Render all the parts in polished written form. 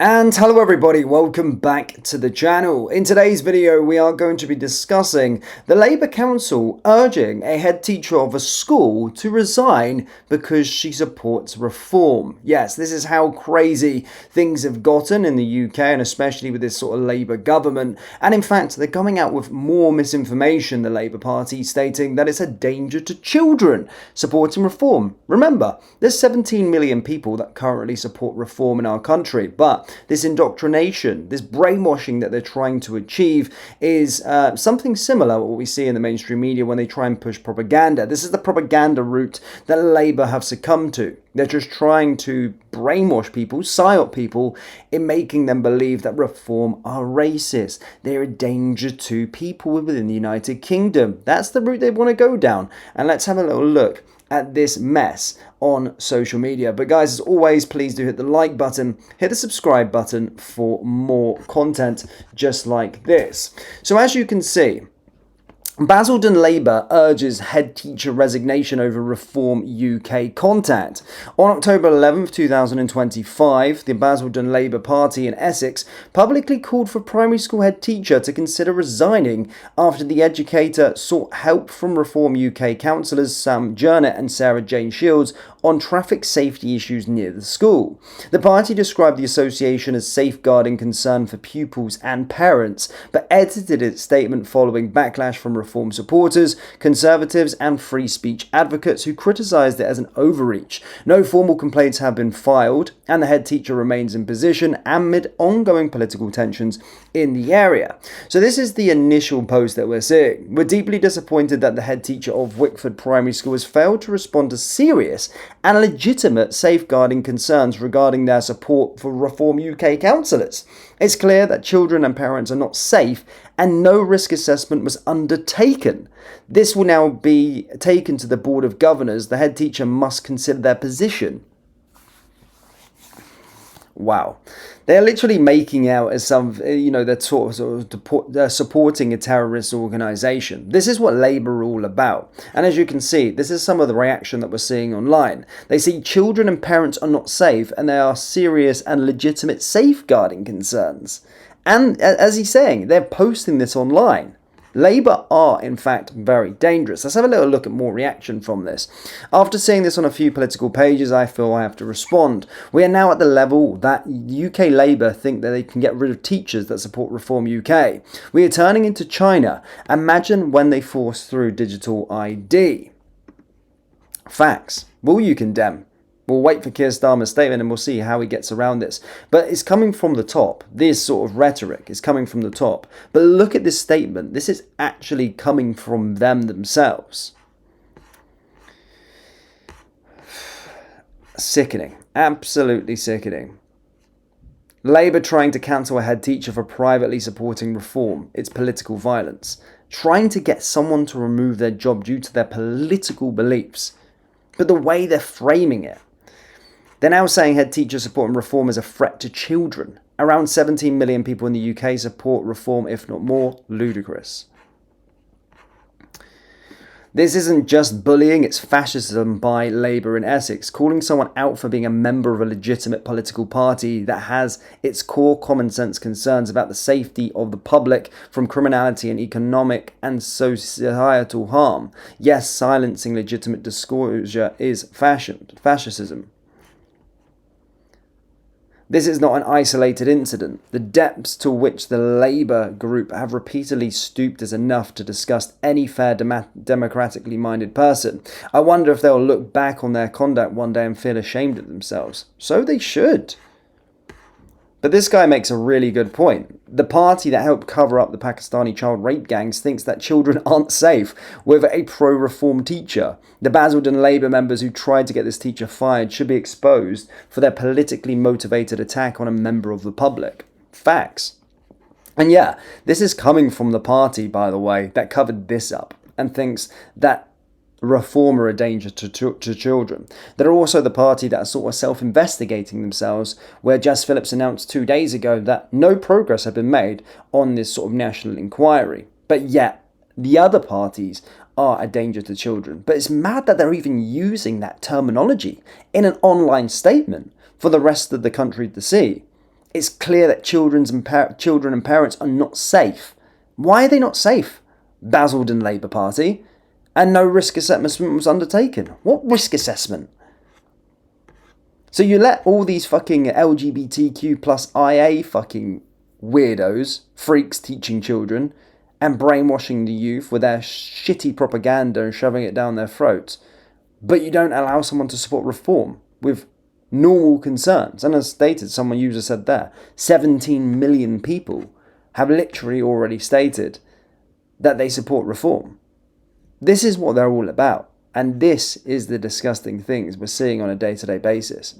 And hello everybody, welcome back to the channel. In today's video we are going to be discussing the Labour Council urging a head teacher of a school to resign because she supports reform. Yes, this is how crazy things have gotten in the UK, and especially with this sort of Labour government. And in fact, they're coming out with more misinformation, the Labour Party, stating that it's a danger to children supporting reform. Remember, there's 17 million people that currently support reform in our country, but this indoctrination, this brainwashing that they're trying to achieve is something similar to what we see in the mainstream media when they try and push propaganda. This is the propaganda route that Labour have succumbed to. They're just trying to brainwash people, psyop people, in making them believe that reform are racist. They're a danger to people within the United Kingdom. That's the route they want to go down. And let's have a little look at this mess on social media. But guys, as always, please do hit the like button, hit the subscribe button for more content just like this. So as you can see, Basildon Labour urges head teacher resignation over Reform UK contact. On October 11th, 2025, the Basildon Labour Party in Essex publicly called for primary school head teacher to consider resigning after the educator sought help from Reform UK councillors Sam Jernett and Sarah Jane Shields on traffic safety issues near the school. The party described the association as safeguarding concern for pupils and parents, but edited its statement following backlash from Reform supporters, Conservatives and free speech advocates who criticised it as an overreach. No formal complaints have been filed, and the head teacher remains in position amid ongoing political tensions in the area. So this is the initial post that we're seeing. We're deeply disappointed that the head teacher of Wickford Primary School has failed to respond to serious and legitimate safeguarding concerns regarding their support for Reform UK councillors. It's clear that children and parents are not safe and no risk assessment was undertaken. This will now be taken to the Board of Governors. The head teacher must consider their position. Wow. They're literally making out as some, they're they're supporting a terrorist organisation. This is what Labour are all about. And as you can see, this is some of the reaction that we're seeing online. They see children and parents are not safe and there are serious and legitimate safeguarding concerns. And as he's saying, they're posting this online. Labour are, in fact, very dangerous. Let's have a little look at more reaction from this. After seeing this on a few political pages, I feel I have to respond. We are now at the level that UK Labour think that they can get rid of teachers that support Reform UK. We are turning into China. Imagine when they force through digital ID. Facts. Will you condemn? We'll wait for Keir Starmer's statement and we'll see how he gets around this. But it's coming from the top. This sort of rhetoric is coming from the top. But look at this statement. This is actually coming from them themselves. Sickening. Absolutely sickening. Labour trying to cancel a head teacher for privately supporting reform. It's political violence. Trying to get someone to remove their job due to their political beliefs. But the way they're framing it. They're now saying head teachers supporting reform is a threat to children. Around 17 million people in the UK support reform, if not more. Ludicrous. This isn't just bullying, it's fascism by Labour in Essex, calling someone out for being a member of a legitimate political party that has its core common sense concerns about the safety of the public from criminality and economic and societal harm. Yes, silencing legitimate disclosure is fascism. This is not an isolated incident. The depths to which the Labour group have repeatedly stooped is enough to disgust any fair democratically minded person. I wonder if they'll look back on their conduct one day and feel ashamed of themselves. So they should. But this guy makes a really good point. The party that helped cover up the Pakistani child rape gangs thinks that children aren't safe with a pro-reform teacher. The Basildon Labour members who tried to get this teacher fired should be exposed for their politically motivated attack on a member of the public. Facts. And yeah, this is coming from the party, by the way, that covered this up and thinks that reform are a danger to children. They're also the party that are sort of self-investigating themselves, where Jess Phillips announced 2 days ago that no progress had been made on this sort of national inquiry. But yet, the other parties are a danger to children. But it's mad that they're even using that terminology in an online statement for the rest of the country to see. It's clear that children and parents are not safe. Why are they not safe? Basildon Labour Party. And no risk assessment was undertaken. What risk assessment? So you let all these fucking LGBTQ plus IA fucking weirdos, freaks teaching children and brainwashing the youth with their shitty propaganda and shoving it down their throats. But you don't allow someone to support reform with normal concerns. And as stated, someone user said there, 17 million people have literally already stated that they support reform. This is what they're all about. And this is the disgusting things we're seeing on a day-to-day basis.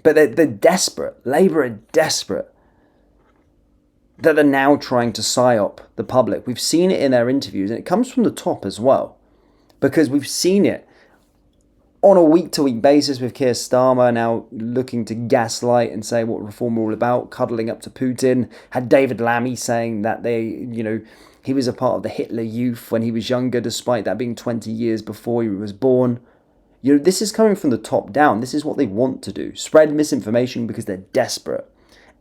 But they're desperate. Labour are desperate that they're now trying to psyop the public. We've seen it in their interviews, and it comes from the top as well. Because we've seen it on a week-to-week basis with Keir Starmer now looking to gaslight and say what reform are all about, cuddling up to Putin. Had David Lammy saying that he was a part of the Hitler Youth when he was younger, despite that being 20 years before he was born. This is coming from the top down. This is what they want to do. Spread misinformation because they're desperate.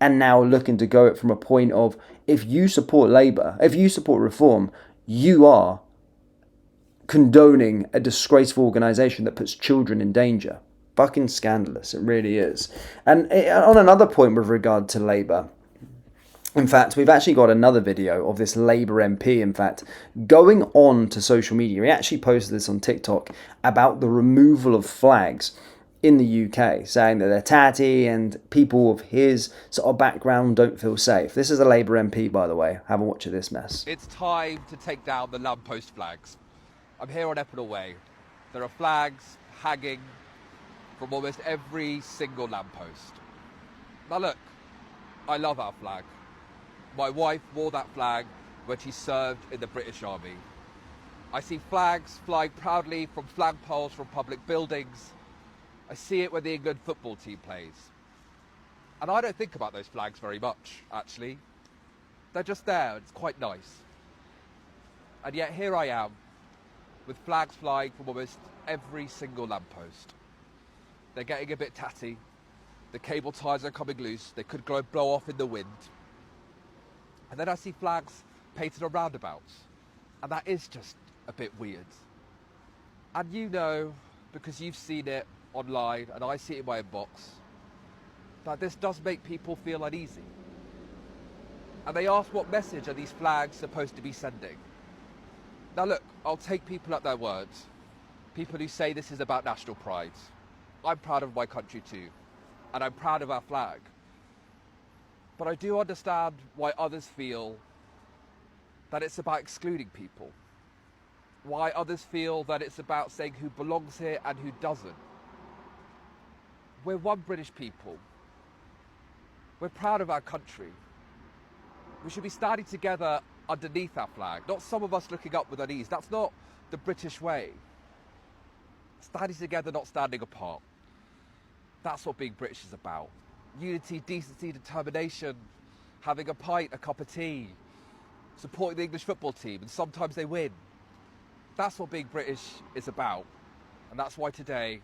And now looking to go it from a point of, if you support Labour, if you support reform, you are condoning a disgraceful organisation that puts children in danger. Fucking scandalous. It really is. And on another point with regard to Labour, in fact, we've actually got another video of this Labour MP, in fact, going on to social media. He actually posted this on TikTok about the removal of flags in the UK, saying that they're tatty and people of his sort of background don't feel safe. This is a Labour MP, by the way. Have a watch of this mess. It's time to take down the lamppost flags. I'm here on Epinal Way. There are flags hanging from almost every single lamppost. Now look, I love our flag. My wife wore that flag when she served in the British Army. I see flags flying proudly from flagpoles from public buildings. I see it when the England football team plays. And I don't think about those flags very much, actually. They're just there, it's quite nice. And yet here I am, with flags flying from almost every single lamppost. They're getting a bit tatty. The cable ties are coming loose. They could blow off in the wind. And then I see flags painted on roundabouts. And that is just a bit weird. And you know, because you've seen it online and I see it in my inbox, that this does make people feel uneasy. And they ask, what message are these flags supposed to be sending? Now look, I'll take people at their words. People who say this is about national pride. I'm proud of my country too. And I'm proud of our flag. But I do understand why others feel that it's about excluding people. Why others feel that it's about saying who belongs here and who doesn't. We're one British people. We're proud of our country. We should be standing together underneath our flag, not some of us looking up with unease. That's not the British way. Standing together, not standing apart. That's what being British is about. Unity, decency, determination, having a pint, a cup of tea, supporting the English football team, and sometimes they win. That's what being British is about. And that's why today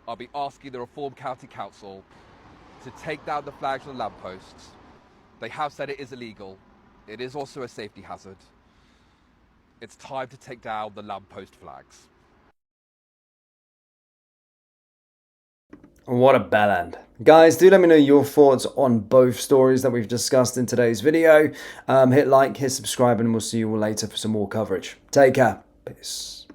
I'll be asking the Reform County Council to take down the flags on the lampposts. They have said it is illegal. It is also a safety hazard. It's time to take down the lamppost flags. What a bellend. Guys, do let me know your thoughts on both stories that we've discussed in today's video. Hit like, hit subscribe, and we'll see you all later for some more coverage. Take care. Peace.